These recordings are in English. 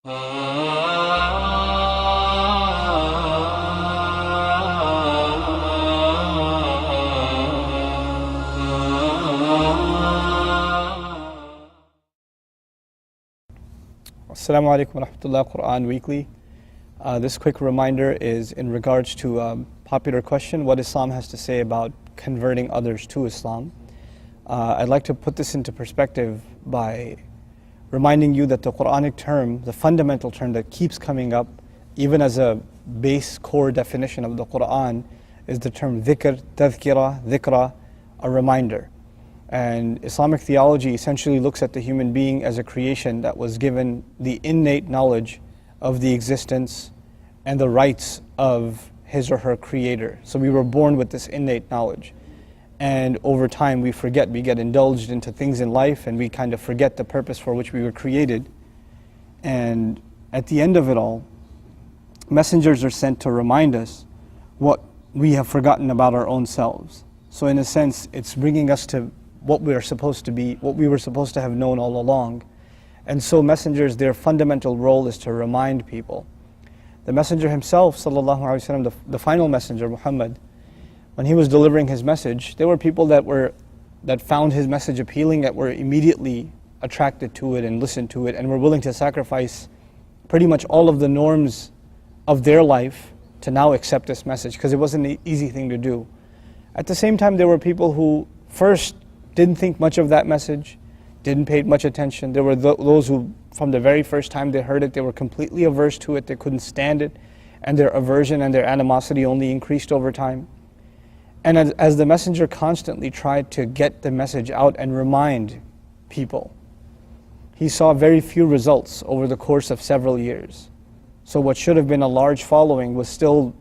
Assalamu alaikum wa rahmatullah, Quran Weekly. This quick reminder is in regards to a popular question, what Islam has to say about converting others to Islam. I'd like to put this into perspective by reminding you that the Quranic term, the fundamental term that keeps coming up, even as a base core definition of the Quran, is the term dhikr, tadhkira, dhikra, a reminder. And Islamic theology essentially looks at the human being as a creation that was given the innate knowledge of the existence and the rights of his or her creator. So we were born with this innate knowledge. And over time we forget, we get indulged into things in life and we kind of forget the purpose for which we were created. And at the end of it all, messengers are sent to remind us what we have forgotten about our own selves. So in a sense, it's bringing us to what we are supposed to be, what we were supposed to have known all along. And so messengers, their fundamental role is to remind people. The messenger himself, sallallahu alaihi wasallam, the final messenger, Muhammad, when he was delivering his message, there were people that found his message appealing, that were immediately attracted to it and listened to it and were willing to sacrifice pretty much all of the norms of their life to now accept this message, because it wasn't an easy thing to do. At the same time, there were people who first didn't think much of that message, didn't pay much attention. There were those who, from the very first time they heard it, they were completely averse to it, they couldn't stand it, and their aversion and their animosity only increased over time. And as the messenger constantly tried to get the message out and remind people, he saw very few results over the course of several years. So what should have been a large following was still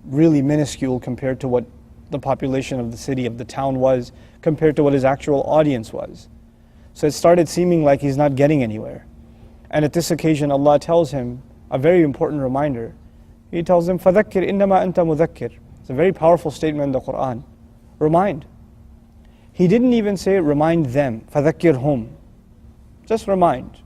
really minuscule compared to what the population of the city, of the town was, compared to what his actual audience was. So it started seeming like he's not getting anywhere. And at this occasion, Allah tells him a very important reminder. He tells him, فَذَكِّرْ إِنَّمَا أَنْتَ مُذَكِّرْ. It's a very powerful statement in the Quran. Remind. He didn't even say remind them, فَذَكِّرْهُمْ. Just remind.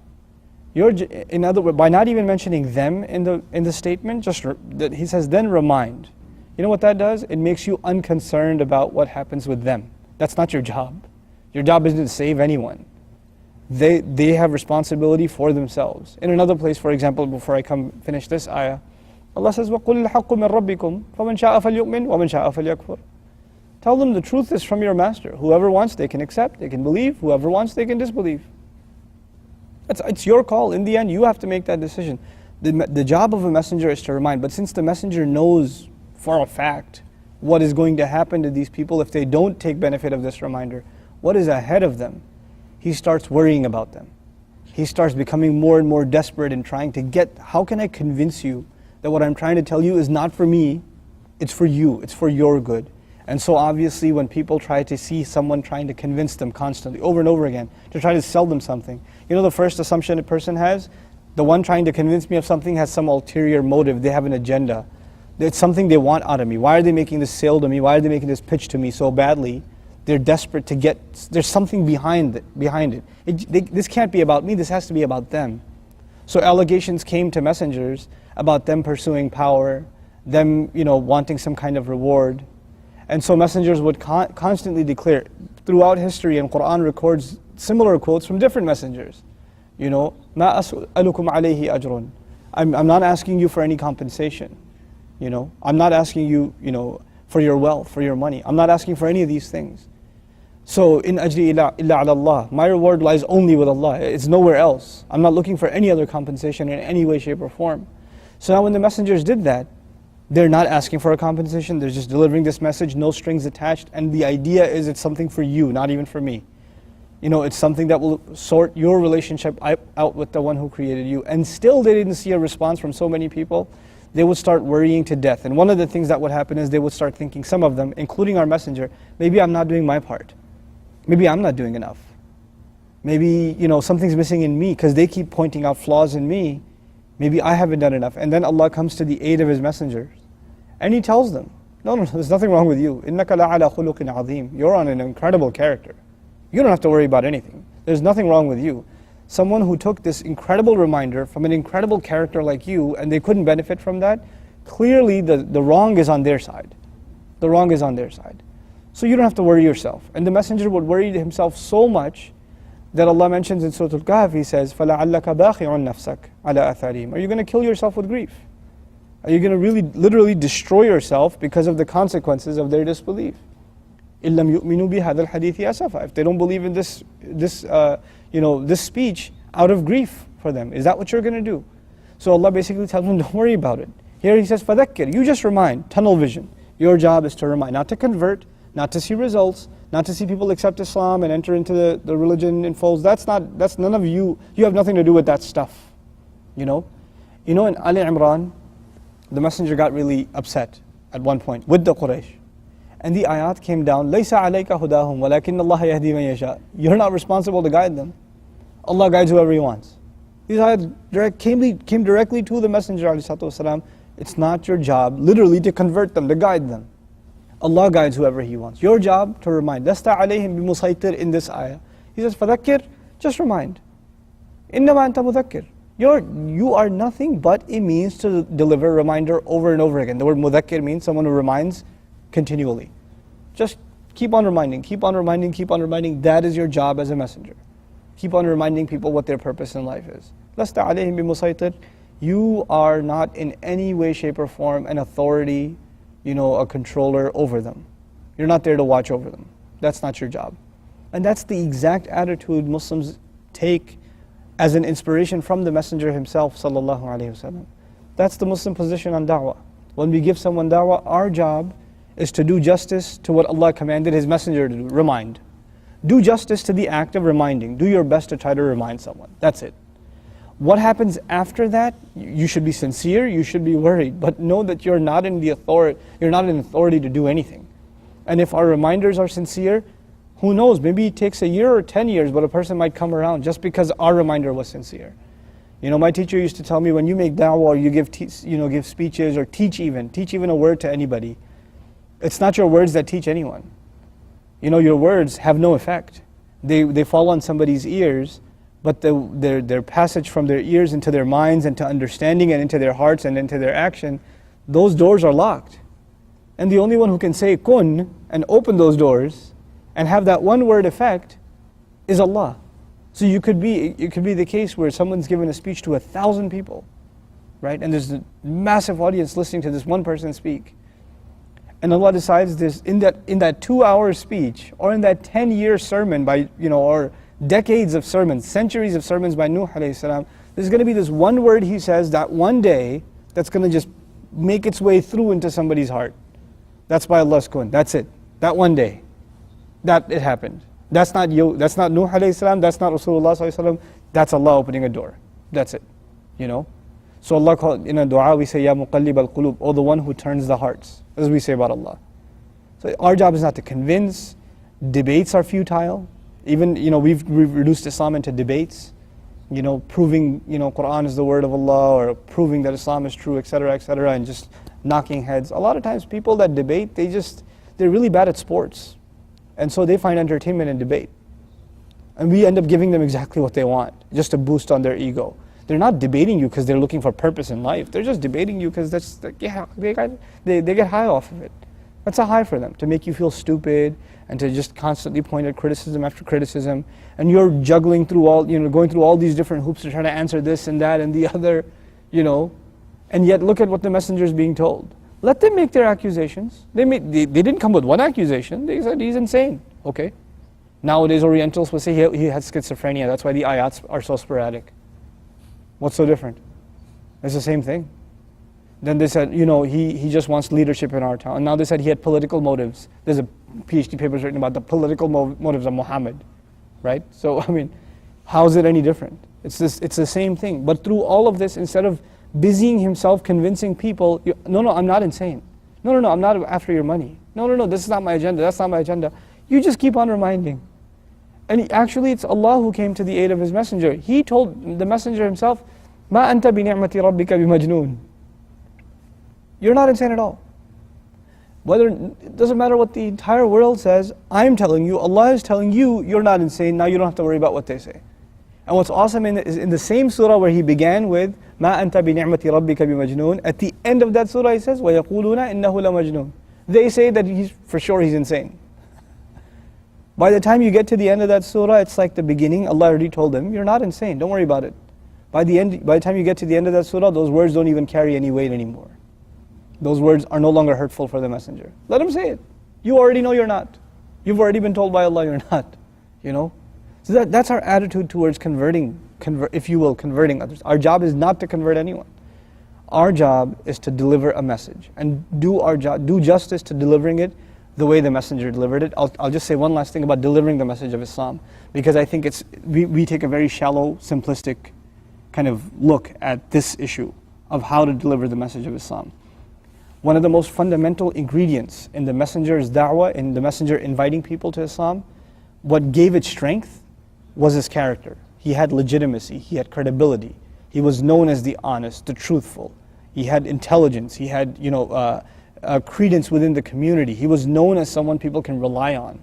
In other words, by not even mentioning them in the statement, he says, then remind. You know what that does? It makes you unconcerned about what happens with them. That's not your job. Your job isn't to save anyone. They have responsibility for themselves. In another place, for example, before I finish this ayah, Allah says, وَقُلِ الْحَقُّ مِنْ رَبِّكُمْ فَمَنْ شَاءَ فَلْيُؤْمِنْ وَمَنْ شَاءَ فَلْيَكْفُرْ. Tell them the truth is from your master. Whoever wants, they can accept, they can believe. Whoever wants, they can disbelieve. It's your call. In the end, you have to make that decision. The job of a messenger is to remind. But since the messenger knows for a fact what is going to happen to these people if they don't take benefit of this reminder, what is ahead of them, he starts worrying about them. He starts becoming more and more desperate in trying to get, how can I convince you that what I'm trying to tell you is not for me, it's for you, it's for your good. And so obviously when people try to see someone trying to convince them constantly, over and over again, to try to sell them something, you know the first assumption a person has? The one trying to convince me of something has some ulterior motive, they have an agenda. It's something they want out of me. Why are they making this sale to me? Why are they making this pitch to me so badly? They're desperate to get, there's something behind it. This can't be about me, this has to be about them. So allegations came to messengers about them pursuing power, them wanting some kind of reward. And so messengers would constantly declare, throughout history, and Quran records similar quotes from different messengers. مَا أَسْأَلُكُمْ عَلَيْهِ أَجْرٌ. I'm not asking you for any compensation. I'm not asking you, for your wealth, for your money. I'm not asking for any of these things. So, in ajri illa ala Allah, my reward lies only with Allah. It's nowhere else. I'm not looking for any other compensation in any way, shape, or form. So now when the messengers did that, they're not asking for a compensation, they're just delivering this message, no strings attached, and the idea is it's something for you, not even for me. It's something that will sort your relationship out with the one who created you. And still they didn't see a response from so many people. They would start worrying to death. And one of the things that would happen is they would start thinking, some of them, including our messenger, maybe I'm not doing my part. Maybe I'm not doing enough. Maybe, something's missing in me, because they keep pointing out flaws in me. Maybe I haven't done enough. And then Allah comes to the aid of His messengers. And He tells them, no, there's nothing wrong with you. إِنَّكَ لَعَلَى خُلُقٍ عَظِيمٍ. You're on an incredible character. You don't have to worry about anything. There's nothing wrong with you. someone who took this incredible reminder from an incredible character like you and they couldn't benefit from that, clearly the wrong is on their side. The wrong is on their side. So you don't have to worry yourself. And the messenger would worry himself so much that Allah mentions in Surah Al-Kahf, He says, فَلَعَلَّكَ بَاخِعٌ نَفْسَكَ عَلَىٰ أَثَارِهِمْ. Are you going to kill yourself with grief? Are you going to really, literally destroy yourself because of the consequences of their disbelief? إِن لَمْ يُؤْمِنُوا بِهَذَا الْحَدِيثِ أَسَفًا. If they don't believe in this speech out of grief for them, is that what you're going to do? So Allah basically tells them, don't worry about it. Here He says, فَذَكِّرْ. You just remind, tunnel vision. Your job is to remind, not to convert, not to see results, not to see people accept Islam and enter into the religion in folds. That's none of you. You have nothing to do with that stuff. In Ali Imran, the messenger got really upset at one point with the Quraysh. And the ayat came down, لَيْسَ عَلَيْكَ هُدَاهُمْ وَلَكِنَّ اللَّهَ يَهْدِي مَن يَشَاءُ. You're not responsible to guide them. Allah guides whoever He wants. These ayat came directly to the messenger ﷺ. It's not your job, literally, to convert them, to guide them. Allah guides whoever He wants. Your job to remind. لَسْتَ عَلَيْهِمْ بِمُسَيْطِرٍ in this ayah. He says, فَذَكِّرْ, just remind. إِنَّمَا أَنْتَ مُذَكِّرْ. You are nothing but a means to deliver reminder over and over again. The word mudhakkir means someone who reminds continually. Just keep on reminding, keep on reminding, keep on reminding. That is your job as a messenger. Keep on reminding people what their purpose in life is. لَسْتَ عَلَيْهِمْ بِمُسَيْطِرٍ. You are not in any way, shape or form an authority, a controller over them. You're not there to watch over them. That's not your job. And that's the exact attitude Muslims take as an inspiration from the Messenger himself, sallallahu alaihi wasallam. That's the Muslim position on da'wah. When we give someone da'wah, our job is to do justice to what Allah commanded His Messenger to do, remind. Do justice to the act of reminding. Do your best to try to remind someone. That's it. What happens after that? You should be sincere, you should be worried, but know that you're not in an authority to do anything. And if our reminders are sincere, who knows, maybe it takes a year or 10 years, but a person might come around just because our reminder was sincere. My teacher used to tell me, when you make da'wah or you give speeches or teach even a word to anybody, it's not your words that teach anyone. Your words have no effect. They fall on somebody's ears, but their passage from their ears into their minds and to understanding and into their hearts and into their action, those doors are locked. And the only one who can say kun and open those doors and have that one word effect is Allah. So it could be the case where someone's given a speech to 1,000 people, right? And there's a massive audience listening to this one person speak. And Allah decides this in that 2-hour speech or in that 10-year sermon or decades of sermons, centuries of sermons by Nuh alayhi salam, there's going to be this one word He says that one day that's going to just make its way through into somebody's heart. That's by Allah's kun. That's it. That one day. That it happened. That's not you. That's not Nuh alayhi salam. That's not Rasulullah sallallahu alayhi wasallam. That's Allah opening a door. That's it. So Allah called, in a dua we say, Ya muqallib al-qulub, oh the one who turns the hearts, as we say about Allah. So our job is not to convince. Debates are futile. Even, we've reduced Islam into debates, proving, Quran is the word of Allah, or proving that Islam is true, etc., and just knocking heads. A lot of times people that debate, they're really bad at sports. And so they find entertainment in debate. And we end up giving them exactly what they want, just to boost on their ego. They're not debating you because they're looking for purpose in life. They're just debating you because they get high off of it. That's a high for them, to make you feel stupid and to just constantly point at criticism after criticism. And you're juggling through going through all these different hoops to try to answer this and that and the other, And yet look at what the messenger is being told. Let them make their accusations. They didn't come with one accusation. They said he's insane. Okay. Nowadays Orientals will say he had schizophrenia. That's why the ayats are so sporadic. What's so different? It's the same thing. Then they said, he just wants leadership in our town. And now they said he had political motives. There's a PhD paper written about the political motives of Muhammad, right? So, how is it any different? It's the same thing. But through all of this, instead of busying himself convincing people, no, I'm not insane. No, I'm not after your money. No, this is not my agenda. That's not my agenda. You just keep on reminding. And actually, it's Allah who came to the aid of His Messenger. He told the Messenger himself, مَا أَنْتَ بِنِعْمَةِ رَبِّكَ بِمَجْنُونَ. You're not insane at all. It doesn't matter what the entire world says, I'm telling you, Allah is telling you, you're not insane, now you don't have to worry about what they say. And what's awesome is in the same surah where he began with مَا أَنْتَ بِنِعْمَةِ رَبِّكَ بِمَجْنُونَ, at the end of that surah he says وَيَقُولُونَ إِنَّهُ لَمَجْنُونَ. They say that for sure he's insane. By the time you get to the end of that surah, it's like the beginning. Allah already told them, you're not insane, don't worry about it. By the time you get to the end of that surah, those words don't even carry any weight anymore. Those words are no longer hurtful for the messenger. Let him say it. You already know you're not. You've already been told by Allah you're not. You know? So that's our attitude towards converting others. Our job is not to convert anyone. Our job is to deliver a message and do justice to delivering it the way the messenger delivered it. I'll just say one last thing about delivering the message of Islam, because I think we take a very shallow, simplistic kind of look at this issue of how to deliver the message of Islam. One of the most fundamental ingredients in the messenger's da'wah, in the messenger inviting people to Islam, what gave it strength was his character. He had legitimacy, he had credibility, he was known as the honest, the truthful, he had intelligence, he had credence within the community, he was known as someone people can rely on.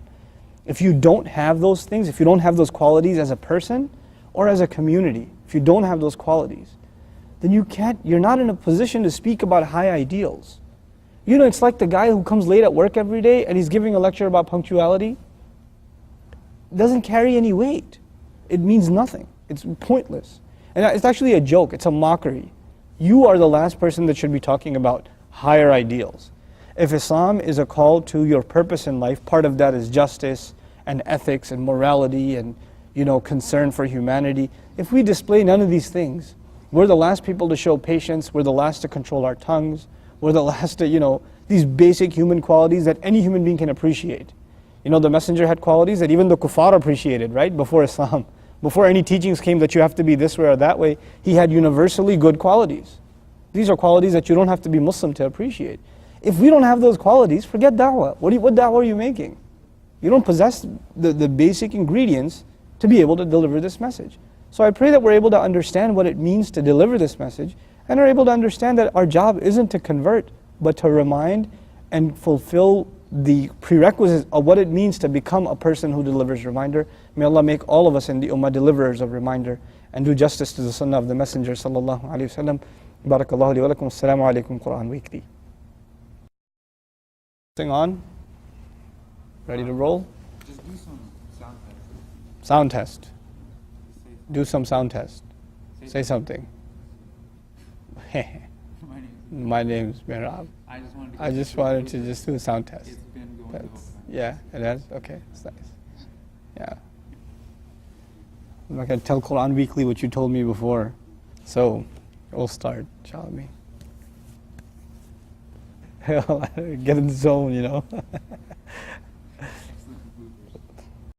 If you don't have those things, if you don't have those qualities as a person or as a community, if you don't have those qualities, then you're not in a position to speak about high ideals. You know, it's like the guy who comes late at work every day and he's giving a lecture about punctuality. It doesn't carry any weight. It means nothing. It's pointless. And it's actually a joke. It's a mockery. You are the last person that should be talking about higher ideals. If Islam is a call to your purpose in life, part of that is justice and ethics and morality and concern for humanity. If we display none of these things, we're the last people to show patience, we're the last to control our tongues, we're the last to, these basic human qualities that any human being can appreciate. The messenger had qualities that even the kuffar appreciated, right? Before Islam. Before any teachings came that you have to be this way or that way, he had universally good qualities. These are qualities that you don't have to be Muslim to appreciate. If we don't have those qualities, forget da'wah. What da'wah are you making? You don't possess the basic ingredients to be able to deliver this message. So I pray that we're able to understand what it means to deliver this message, and are able to understand that our job isn't to convert, but to remind and fulfill the prerequisites of what it means to become a person who delivers reminder. May Allah make all of us in the ummah deliverers of reminder, and do justice to the sunnah of the messenger sallallahu alaihi wasallam. Barakallahu li wa lakum. Assalamu alaikum Quran Weekly. Thing on? Ready to roll? Just do some sound test. Sound test. Do some sound test. Say something. My name's Mirab. I just wanted to just do a sound test. It's been going the whole time. Yeah, it has? Okay, it's nice. Yeah. I'm not going to tell Quran Weekly what you told me before. So, we'll start, inshallah. Get in the zone,